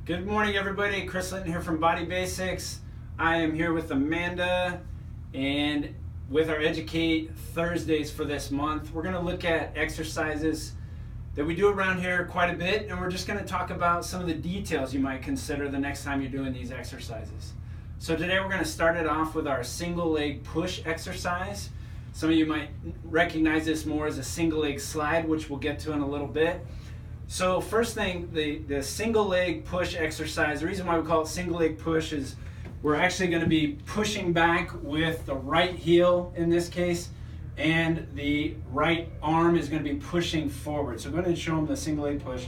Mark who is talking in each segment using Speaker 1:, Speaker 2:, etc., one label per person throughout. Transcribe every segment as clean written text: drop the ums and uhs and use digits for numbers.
Speaker 1: Good morning, everybody. Chris Linton here from Body Basics. I am here with Amanda and with our Educate Thursdays for this month. We're going to look at exercises that we do around here quite a bit, and we're just going to talk about some of the details you might consider the next time you're doing these exercises. So today we're going to start it off with our single leg push exercise. Some of you might recognize this more as a single leg slide, which we'll get to in a little bit. So first thing, the single leg push exercise, the reason why we call it single leg push is we're actually going to be pushing back with the right heel in this case, and the right arm is going to be pushing forward. So go ahead and show them the single leg push.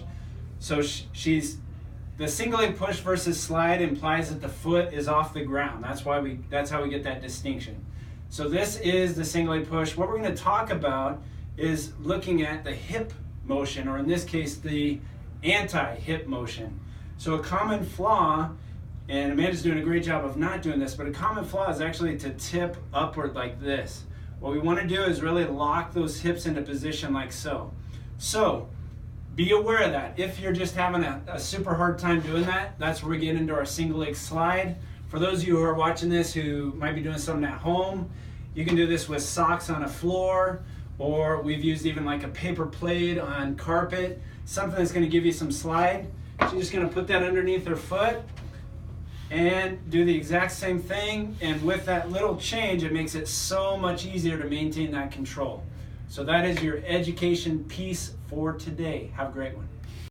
Speaker 1: So the single leg push versus slide implies that the foot is off the ground. That's how we get that distinction. So this is the single leg push. What we're going to talk about is looking at the hip motion, or in this case the anti-hip motion. So a common flaw, and Amanda's doing a great job of not doing this, but a common flaw is actually to tip upward like this. What we want to do is really lock those hips into position like so. So be aware of that. If you're just having a super hard time doing that, that's where we get into our single leg slide. For those of you who are watching this who might be doing something at home, you can do this with socks on a floor, or we've used even like a paper plate on carpet, something that's going to give you some slide. So you're just going to put that underneath their foot and do the exact same thing, and with that little change it makes it so much easier to maintain that control. So that is your education piece for today. Have a great one.